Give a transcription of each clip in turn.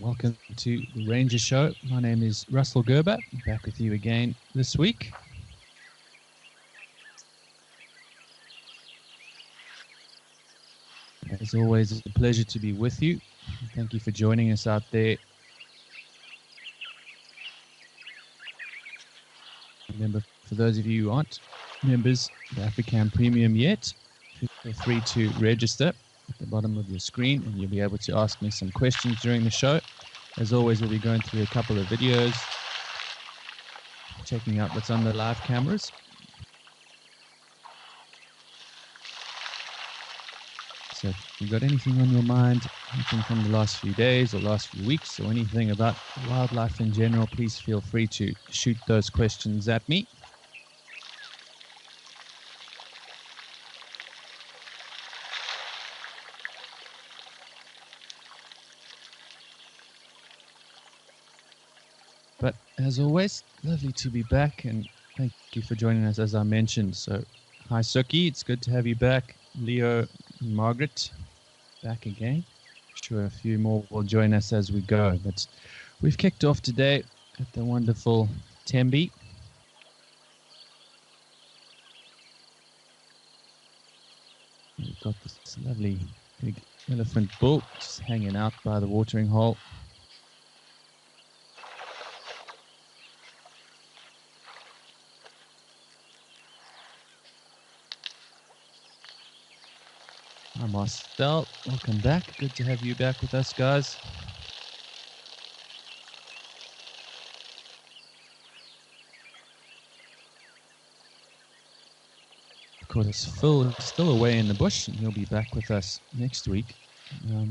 Welcome to the Ranger Show. My name is Russel Gerber. I'm back with you again this week. As always, it's a pleasure to be with you. Thank you for joining us out there. Remember, for those of you who aren't members of African Premium yet, feel free to register at the bottom of your screen and you'll be able to ask me some questions during the show. As always, we'll be going through a couple of videos, checking out what's on the live cameras. So if you've got anything on your mind, anything from the last few days or last few weeks or anything about wildlife in general, please feel free to shoot those questions at me. But as always, lovely to be back and thank you for joining us as I mentioned. So hi Suki, it's good to have you back. Leo and Margaret, back again. I'm sure a few more will join us as we go. But we've kicked off today at the wonderful Tembe. We've got this lovely big elephant bull just hanging out by the watering hole. Hi Marcel, welcome back. Good to have you back with us, guys. Of course, Phil is still away in the bush and he'll be back with us next week.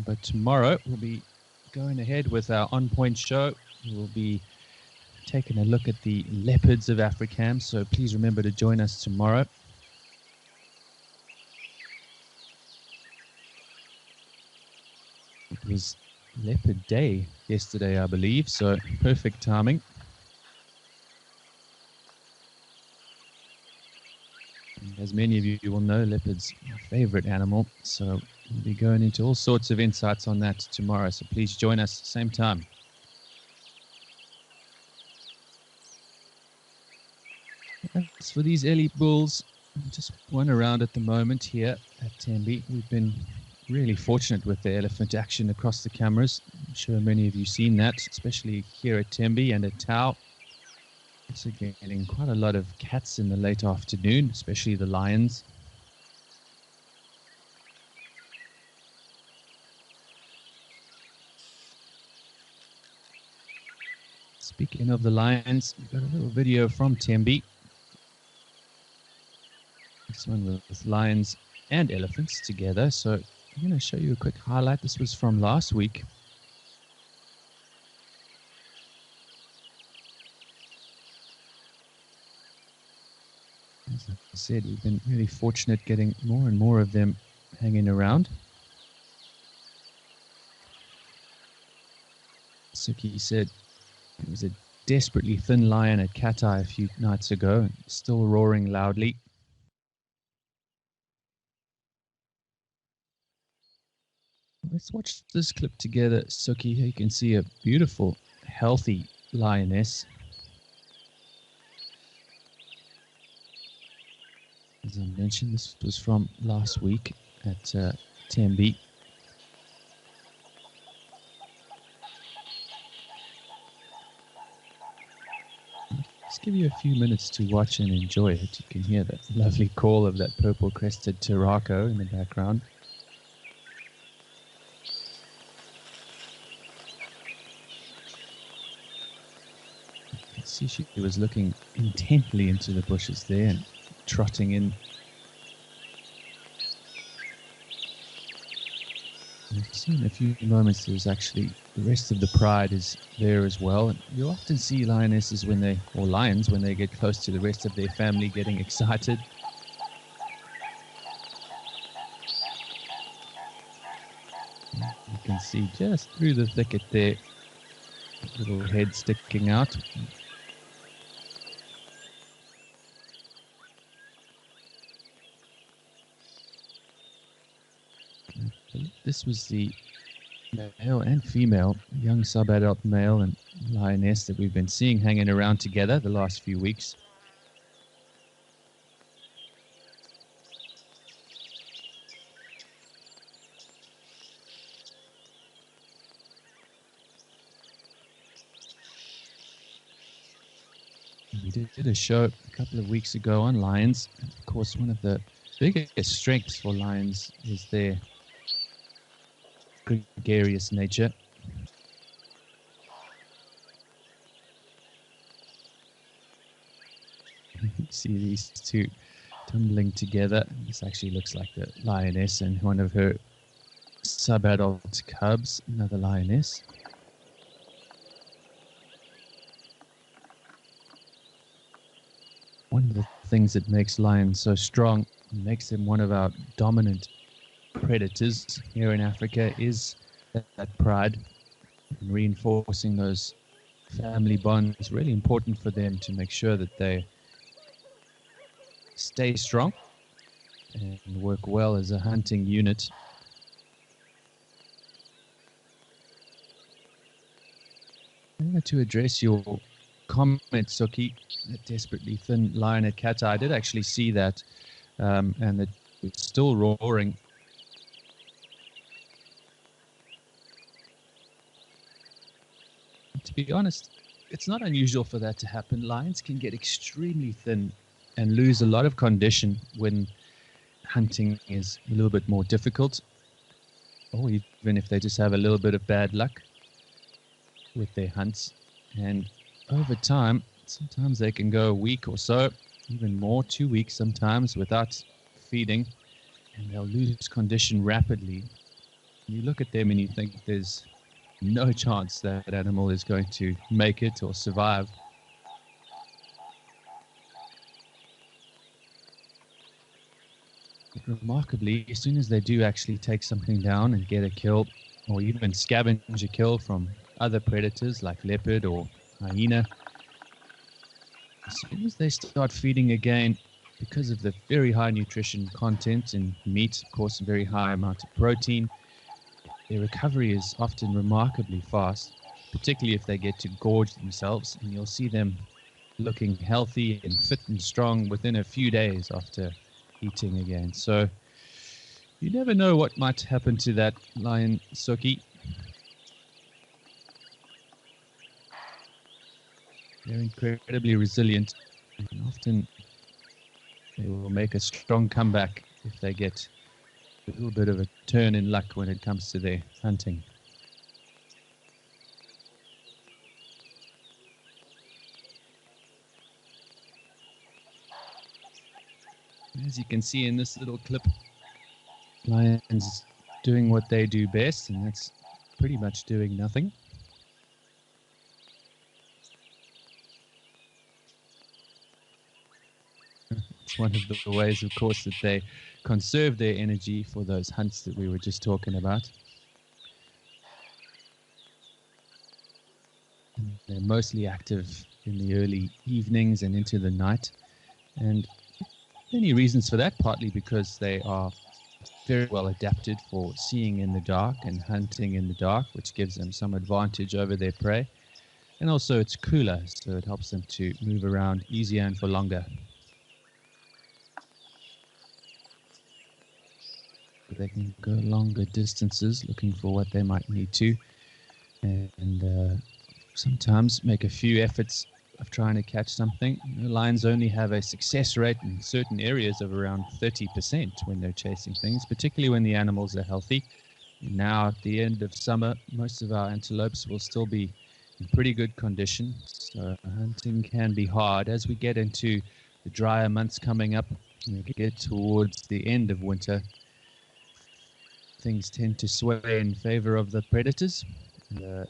But tomorrow we'll be going ahead with our On Point show. We'll be taking a look at the leopards of Africam, so please remember to join us tomorrow. It was Leopard Day yesterday, I believe, so perfect timing. And as many of you will know, leopards are my favorite animal, so we'll be going into all sorts of insights on that tomorrow, so please join us same time. As for these elite bulls, just one around at the moment here at Tembe. We've been really fortunate with the elephant action across the cameras. I'm sure many of you seen that, especially here at Tembe and at Tau. Also getting quite a lot of cats in the late afternoon, especially the lions. Speaking of the lions, we've got a little video from Tembe. This one with lions and elephants together. So I'm going to show you a quick highlight. This was from last week. As I said, we've been really fortunate getting more and more of them hanging around. Suki said it was a desperately thin lion at Cat Eye a few nights ago, still roaring loudly. Let's watch this clip together, Suki. Here you can see a beautiful, healthy lioness. As I mentioned, this was from last week at Tembe. Just give you a few minutes to watch and enjoy it. You can hear the lovely call of that purple-crested Turaco in the background. You can see she was looking intently into the bushes there and trotting in. You'll see in a few moments there's actually the rest of the pride is there as well. And you often see lionesses or lions when they get close to the rest of their family getting excited. You can see just through the thicket there, little head sticking out. This was the male and female, young subadult male and lioness that we've been seeing hanging around together the last few weeks. We did a show a couple of weeks ago on lions. And of course, one of the biggest strengths for lions is their gregarious nature. You see these two tumbling together. This actually looks like the lioness and one of her subadult cubs, another lioness. One of the things that makes lions so strong and makes them one of our dominant predators here in Africa is that pride and reinforcing those family bonds. It's really important for them to make sure that they stay strong and work well as a hunting unit. To address your comment, Suki, that desperately thin lion at Kata, I did actually see that, and it's still roaring. To be honest, it's not unusual for that to happen. Lions can get extremely thin and lose a lot of condition when hunting is a little bit more difficult, or even if they just have a little bit of bad luck with their hunts. And over time, sometimes they can go a week or so, even more, 2 weeks sometimes, without feeding, and they'll lose condition rapidly. You look at them and you think there's no chance that animal is going to make it or survive. But remarkably, as soon as they do actually take something down and get a kill, or even scavenge a kill from other predators like leopard or hyena, as soon as they start feeding again, because of the very high nutrition content in meat, of course, a very high amount of protein, their recovery is often remarkably fast, particularly if they get to gorge themselves, and you'll see them looking healthy and fit and strong within a few days after eating again. So you never know what might happen to that lion, Suki. They're incredibly resilient, and often they will make a strong comeback if they get a little bit of a turn in luck when it comes to their hunting. As you can see in this little clip, lions doing what they do best, and that's pretty much doing nothing. It's one of the ways, of course, that they conserve their energy for those hunts that we were just talking about. And they're mostly active in the early evenings and into the night. And many reasons for that, partly because they are very well adapted for seeing in the dark and hunting in the dark, which gives them some advantage over their prey. And also it's cooler, so it helps them to move around easier and for longer. They can go longer distances looking for what they might need to, and sometimes make a few efforts of trying to catch something. Lions only have a success rate in certain areas of around 30% when they're chasing things, particularly when the animals are healthy. Now, at the end of summer, most of our antelopes will still be in pretty good condition, so hunting can be hard. As we get into the drier months coming up, and we get towards the end of winter, things tend to sway in favor of the predators. The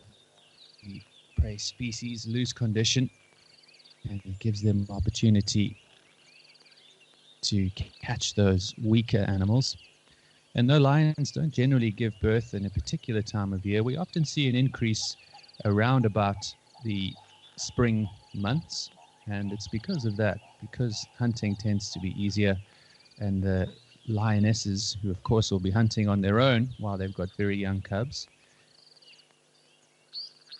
prey species lose condition, and it gives them opportunity to catch those weaker animals. And though lions don't generally give birth in a particular time of year, we often see an increase around about the spring months, and it's because of that, because hunting tends to be easier, and the lionesses, who of course will be hunting on their own while they've got very young cubs,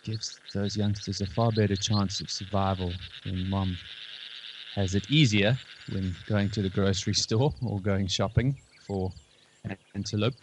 gives those youngsters a far better chance of survival when mom has it easier when going to the grocery store or going shopping for antelope.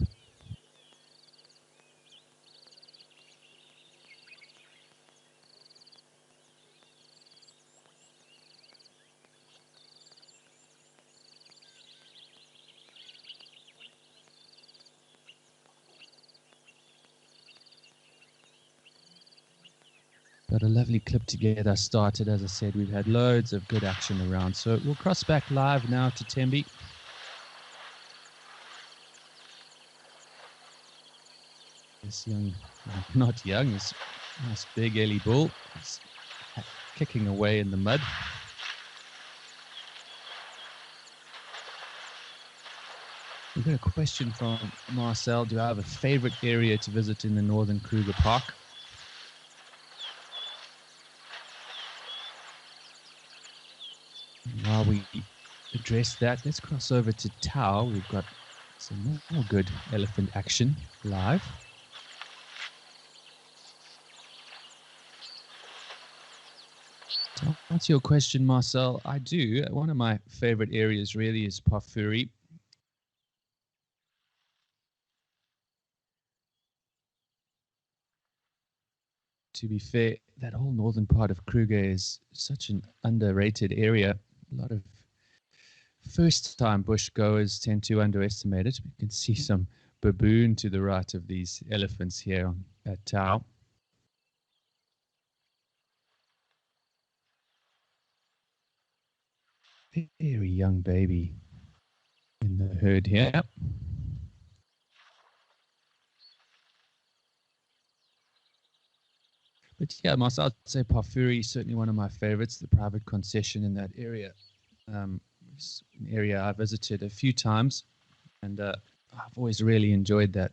Got a lovely clip to get us started. As I said, we've had loads of good action around. So we'll cross back live now to Tembi. This young, not young, this nice big Ellie bull is kicking away in the mud. We've got a question from Marcel. Do I have a favorite area to visit in the Northern Kruger Park? While we address that, let's cross over to Tau. We've got some more good elephant action live. To answer your question, Marcel, I do. One of my favorite areas really is Pafuri. To be fair, that whole northern part of Kruger is such an underrated area. A lot of first-time bush goers tend to underestimate it. We can see some baboon to the right of these elephants here at Tau. Very young baby in the herd here. But yeah, Marcel, I'd say Pafuri, certainly one of my favorites, the private concession in that area. It's an area I visited a few times, and I've always really enjoyed that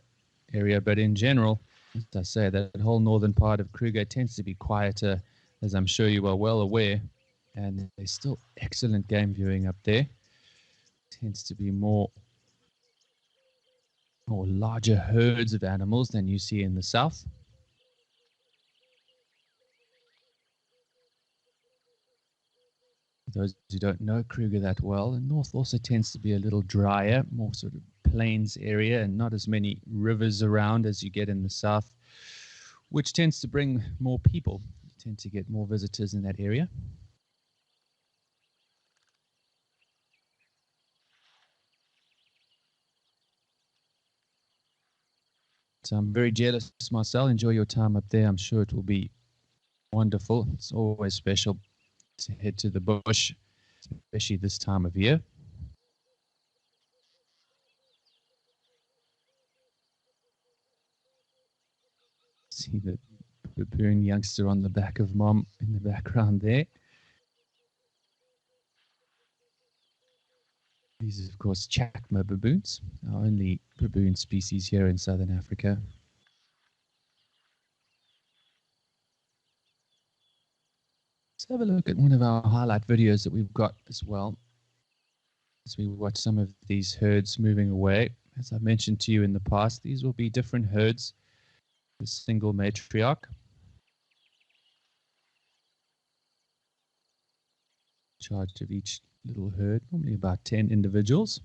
area. But in general, as I say, that whole northern part of Kruger tends to be quieter, as I'm sure you are well aware, and there's still excellent game viewing up there. Tends to be more larger herds of animals than you see in the south. For those who don't know Kruger that well, the north also tends to be a little drier, more sort of plains area, and not as many rivers around as you get in the south, which tends to bring more people. You tend to get more visitors in that area. So I'm very jealous, Marcel. Enjoy your time up there. I'm sure it will be wonderful. It's always special to head to the bush, especially this time of year. See the baboon youngster on the back of mom in the background there. These are, of course, Chacma baboons, our only baboon species here in southern Africa. Let's have a look at one of our highlight videos that we've got as well, as we watch some of these herds moving away. As I mentioned to you in the past, these will be different herds, the single matriarch. In charge of each little herd, normally about 10 individuals.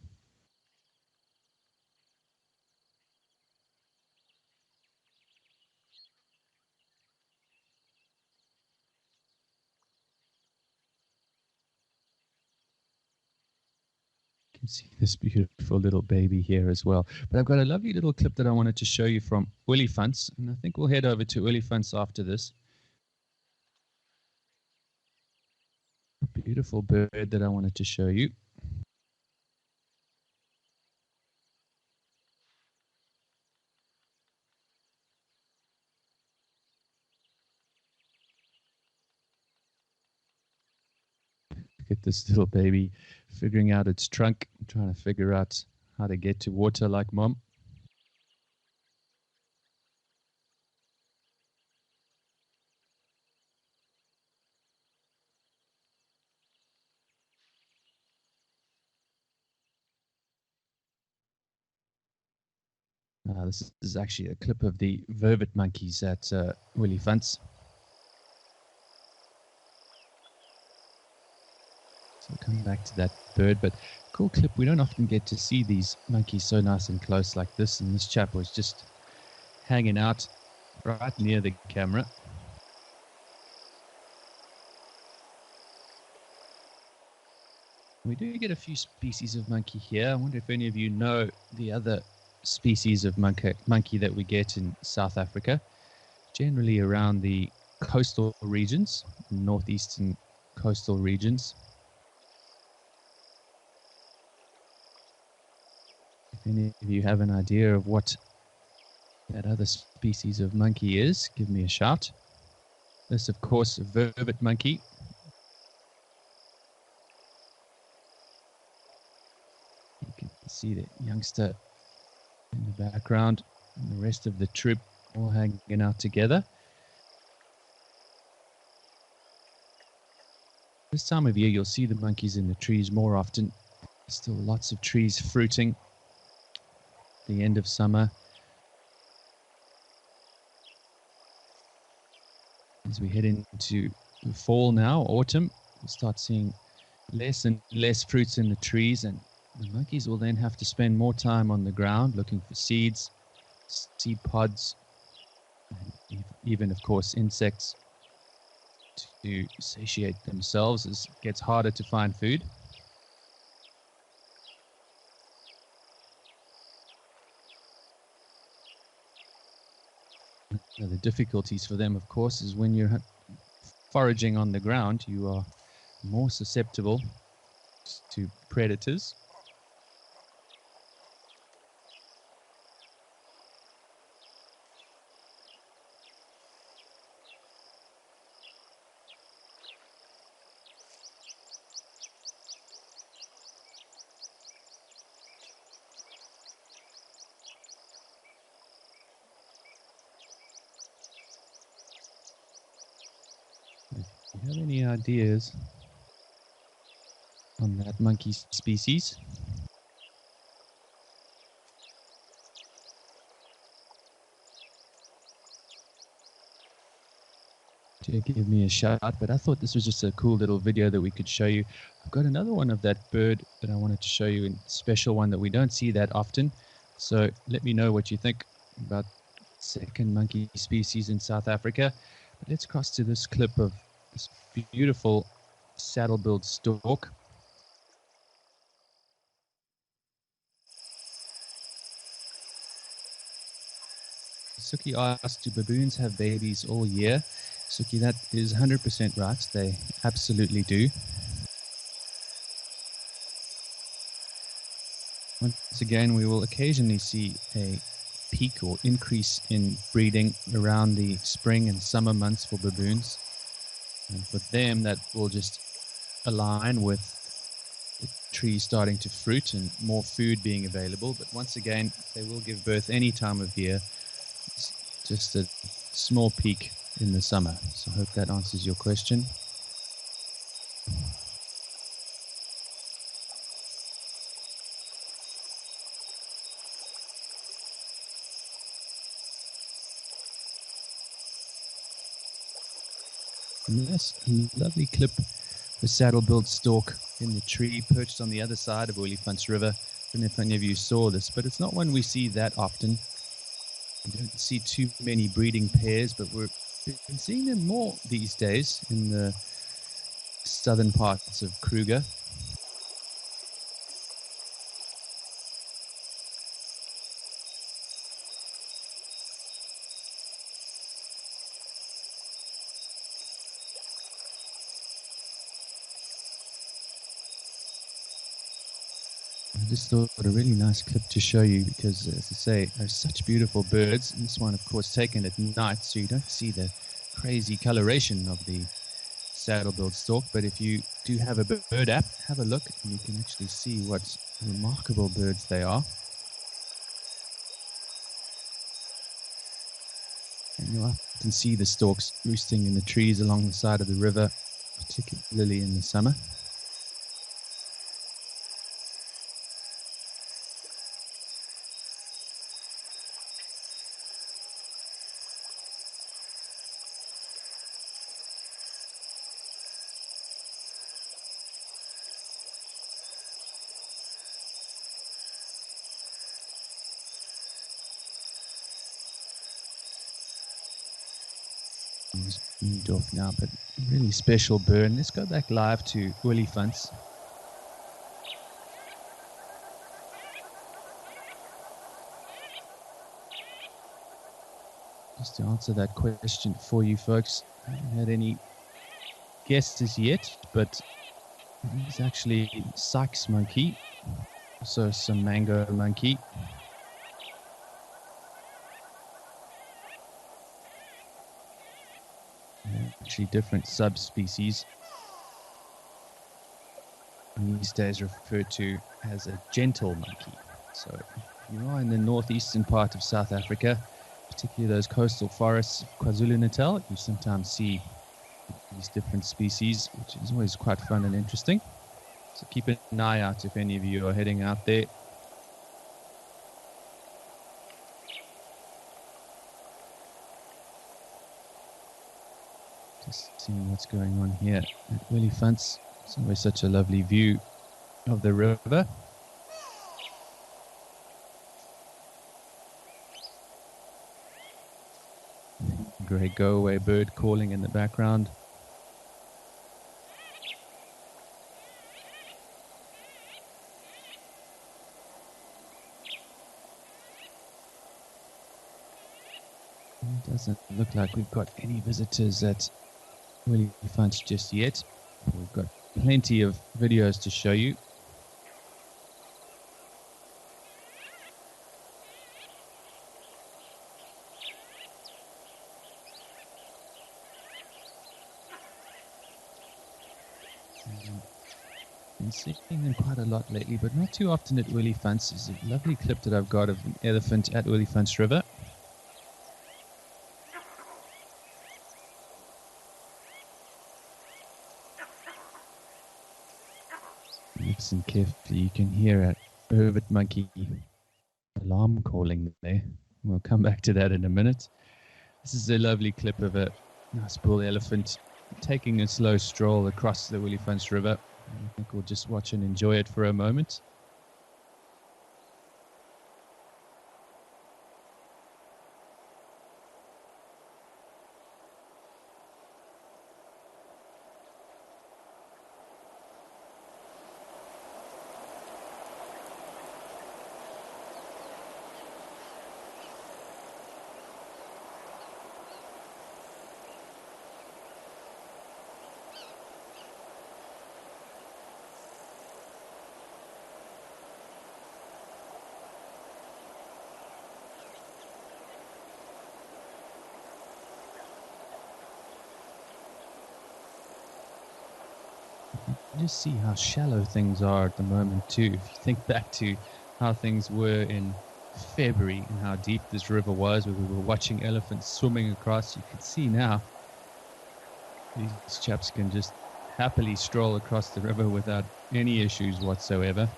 You can see this beautiful little baby here as well. But I've got a lovely little clip that I wanted to show you from Olifants, and I think we'll head over to Olifants after this. A beautiful bird that I wanted to show you. Look at this little baby figuring out its trunk, trying to figure out how to get to water like mom. This is actually a clip of the Vervet monkeys at Olifants. So we'll come back to that bird, but cool clip. We don't often get to see these monkeys so nice and close like this, and this chap was just hanging out right near the camera. We do get a few species of monkey here. I wonder if any of you know the other species of monkey that we get in South Africa, generally around the coastal regions, northeastern coastal regions. If any of you have an idea of what that other species of monkey is, give me a shout. This, of course, Vervet Monkey. You can see the youngster in the background and the rest of the troop all hanging out together. This time of year, you'll see the monkeys in the trees more often. Still lots of trees fruiting. The end of summer. As we head into fall now, autumn, we'll start seeing less and less fruits in the trees, and the monkeys will then have to spend more time on the ground looking for seeds, seed pods, and even, of course, insects to satiate themselves as it gets harder to find food. Now, the difficulties for them, of course, is when you're foraging on the ground, you are more susceptible to predators. Do you have any ideas on that monkey species? To give me a shout, but I thought this was just a cool little video that we could show you. I've got another one of that bird that I wanted to show you, a special one that we don't see that often. So let me know what you think about second monkey species in South Africa. But let's cross to this clip of this beautiful saddle-billed stork. Suki asked, do baboons have babies all year? Suki, that is 100% right. They absolutely do. Once again, we will occasionally see a peak or increase in breeding around the spring and summer months for baboons. And for them, that will just align with the trees starting to fruit and more food being available. But once again, they will give birth any time of year. It's just a small peak in the summer. So I hope that answers your question. And that's a lovely clip, the saddle-billed stork in the tree perched on the other side of Olifants River. I don't know if any of you saw this, but it's not one we see that often. We don't see too many breeding pairs, but we've been seeing them more these days in the southern parts of Kruger. I just thought a really nice clip to show you because, as I say, they're such beautiful birds. And this one, of course, taken at night, so you don't see the crazy coloration of the saddle-billed stork. But if you do have a bird app, have a look, and you can actually see what remarkable birds they are. And you'll often see the storks roosting in the trees along the side of the river, particularly in the summer. He's moved off now, but really special bird. Let's go back live to olifants. Just to answer that question for you folks, I haven't had any guesses yet, but he's actually Sykes monkey, also some mango monkey. Actually different subspecies. These days referred to as a gentle monkey. So if you are in the northeastern part of South Africa, particularly those coastal forests of KwaZulu-Natal, you sometimes see these different species, which is always quite fun and interesting. So keep an eye out if any of you are heading out there. Just seeing what's going on here at Olifants. It's always such a lovely view of the river. Great go-away bird calling in the background. It doesn't look like we've got any visitors at Olifants just yet. We've got plenty of videos to show you. Been seeing them quite a lot lately, but not too often at Olifants. There's a lovely clip that I've got of an elephant at Olifants River. Listen carefully, you can hear a Vervet Monkey alarm calling there. We'll come back to that in a minute. This is a lovely clip of a nice bull elephant taking a slow stroll across the Olifants River. I think we'll just watch and enjoy it for a moment. Just see how shallow things are at the moment too. If you think back to how things were in February and how deep this river was, where we were watching elephants swimming across, you can see now these chaps can just happily stroll across the river without any issues whatsoever.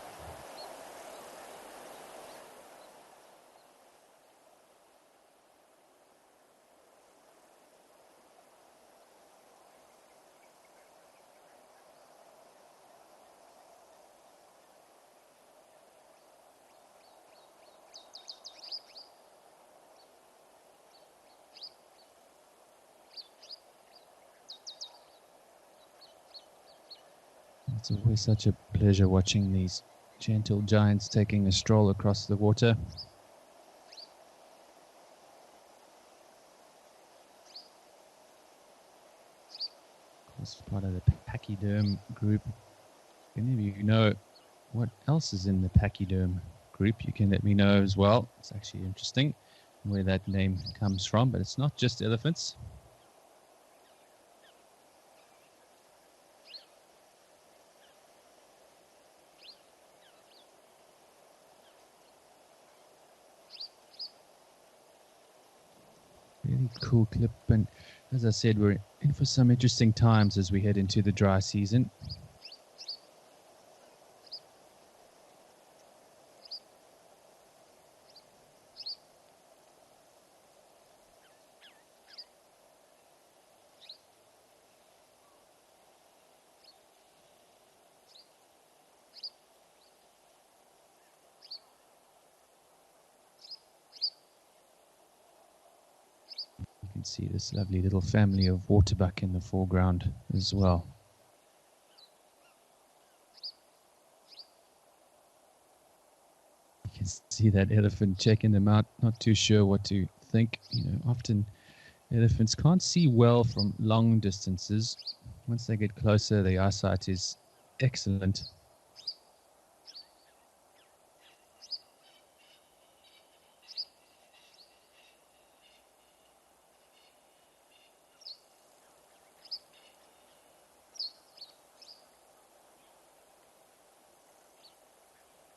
It's always such a pleasure watching these gentle giants taking a stroll across the water. Of course, part of the pachyderm group. If any of you know what else is in the pachyderm group, you can let me know as well. It's actually interesting where that name comes from, but it's not just elephants. Really cool clip, and as I said, we're in for some interesting times as we head into the dry season. You can see this lovely little family of waterbuck in the foreground as well. You can see that elephant checking them out, not too sure what to think. Often elephants can't see well from long distances. Once they get closer, their eyesight is excellent.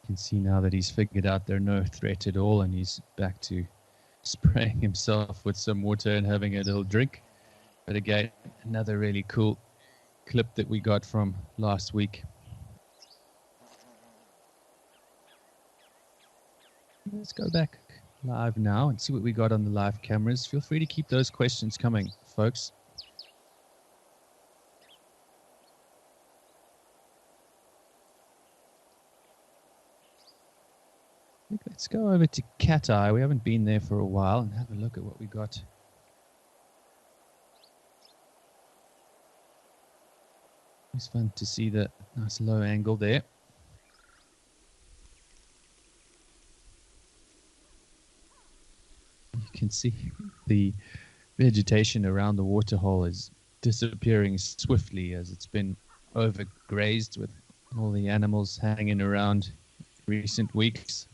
You can see now that he's figured out they're no threat at all, and he's back to spraying himself with some water and having a little drink. But again, another really cool clip that we got from last week. Let's go back live now and see what we got on the live cameras. Feel free to keep those questions coming, folks. Let's go over to Cat Eye. We haven't been there for a while, and have a look at what we got. It's fun to see the nice low angle there. You can see the vegetation around the waterhole is disappearing swiftly as it's been overgrazed with all the animals hanging around recent weeks.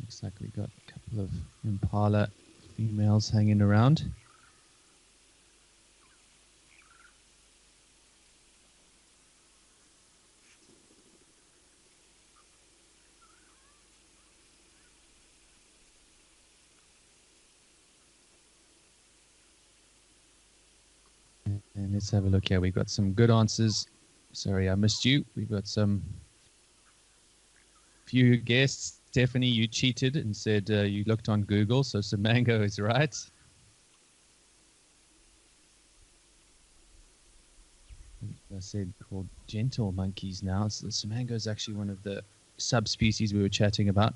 Looks like we got a couple of impala females hanging around. And let's have a look here. We've got some good answers. Sorry, I missed you. We've got some few guests. Stephanie, you cheated and said you looked on Google, so Samango is right. I said called gentle monkeys now. So the Samango is actually one of the subspecies we were chatting about.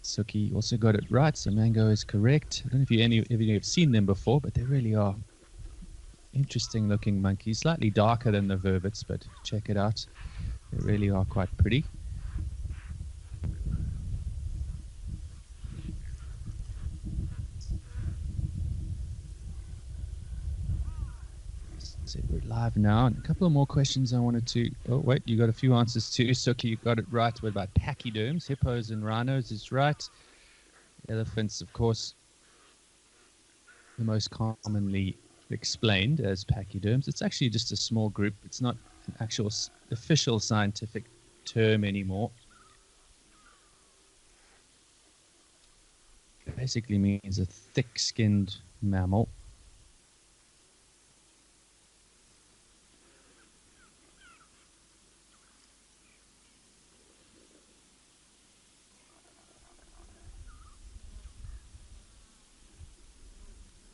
Suki also got it right. Samango is correct. I don't know if any of you have seen them before, but they really are interesting looking monkeys, slightly darker than the vervets, but check it out, they really are quite pretty. So we're live now, and a couple of more questions I wanted to. Oh wait, you got a few answers too. Suki, you got it right. What about pachyderms? Hippos and rhinos is right. Elephants, of course, the most commonly explained as pachyderms. It's actually just a small group. It's not an actual official scientific term anymore. It basically means a thick-skinned mammal.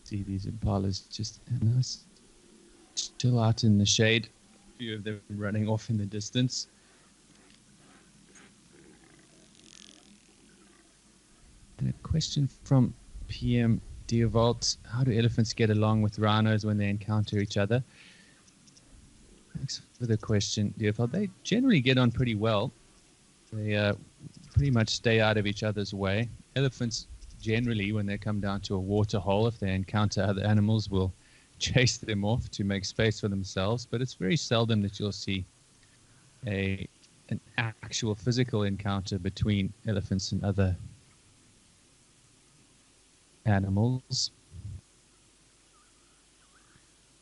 See these impalas just nice, chill out in the shade. A few of them running off in the distance. And a question from PM Deovolt: how do elephants get along with rhinos when they encounter each other? Thanks for the question, Deovolt. They generally get on pretty well. They pretty much stay out of each other's way. Elephants generally, when they come down to a water hole, if they encounter other animals, will chase them off to make space for themselves. But it's very seldom that you'll see an actual physical encounter between elephants and other animals.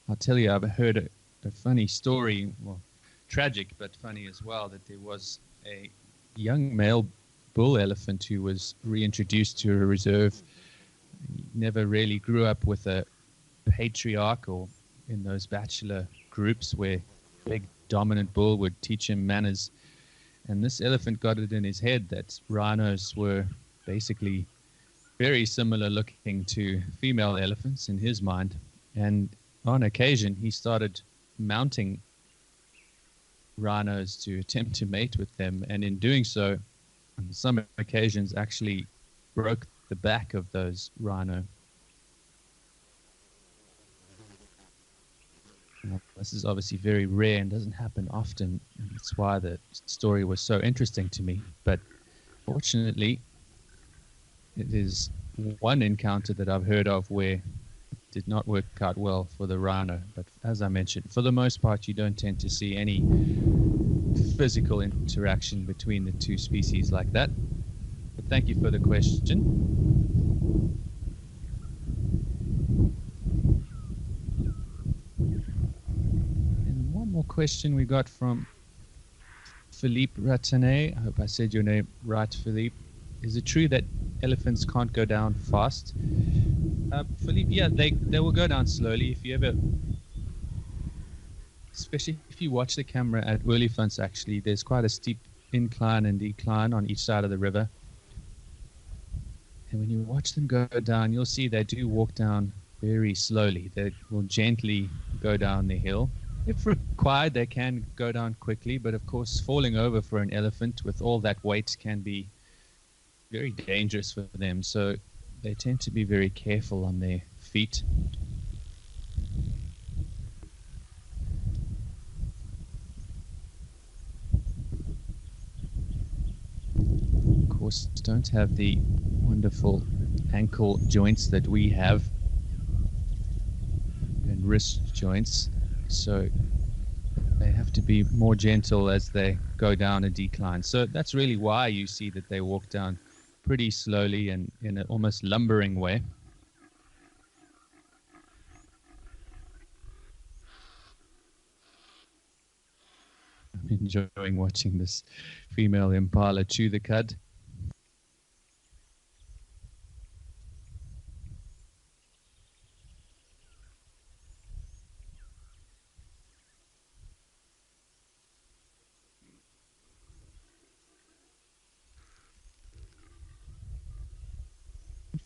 I'll tell you, I've heard a funny story, well, tragic but funny as well, that there was a young male bull elephant who was reintroduced to a reserve. He never really grew up with a patriarch or in those bachelor groups where big dominant bull would teach him manners. And this elephant got it in his head that rhinos were basically very similar looking to female elephants in his mind. And on occasion, he started mounting rhinos to attempt to mate with them, and in doing so, on some occasions, actually broke the back of those rhino. Now, this is obviously very rare and doesn't happen often. And that's why the story was so interesting to me. But fortunately, it is one encounter that I've heard of where it did not work out well for the rhino. But as I mentioned, for the most part, you don't tend to see any physical interaction between the two species like that. But thank you for the question. And one more question we got from Philippe Ratane. I hope I said your name right, Philippe. Is it true that elephants can't go down fast? Philippe, yeah, they will go down slowly. If you ever, especially if you watch the camera at Oliphants, actually, there's quite a steep incline and decline on each side of the river. And when you watch them go down, you'll see they do walk down very slowly. They will gently go down the hill. If required, they can go down quickly, but of course, falling over for an elephant with all that weight can be very dangerous for them. So they tend to be very careful on their feet. Of course, don't have the wonderful ankle joints that we have and wrist joints. So they have to be more gentle as they go down a decline. So that's really why you see that they walk down pretty slowly and in an almost lumbering way. I'm enjoying watching this female impala chew the cud.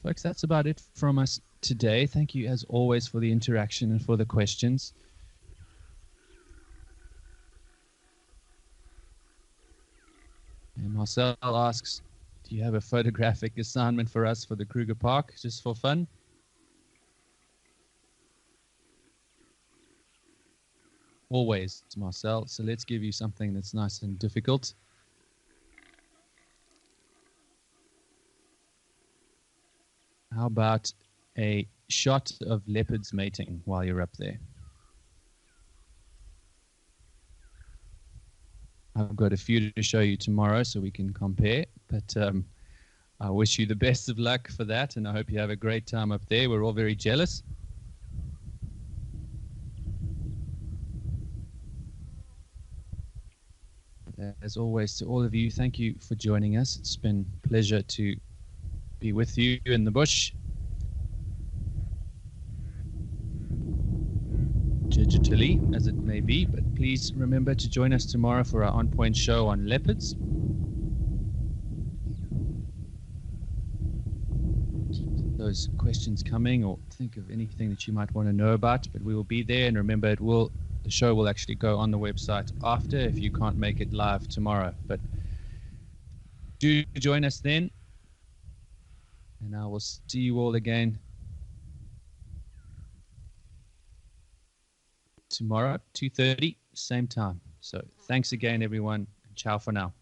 Folks, that's about it from us today. Thank you, as always, for the interaction and for the questions. And Marcel asks, do you have a photographic assignment for us for the Kruger Park, just for fun? Always, Marcel. So let's give you something that's nice and difficult. How about a shot of leopards mating while you're up there? I've got a few to show you tomorrow so we can compare, but I wish you the best of luck for that, and I hope you have a great time up there. We're all very jealous. As always, to all of you, thank you for joining us. It's been a pleasure to be with you in the bush, digitally as it may be, but please remember to join us tomorrow for our On Point show on leopards. Keep those questions coming, or think of anything that you might want to know about, but we will be there. And remember, the show will actually go on the website after if you can't make it live tomorrow. But do join us then, and I will see you all again tomorrow, 2:30, same time. So thanks again, everyone. Ciao for now.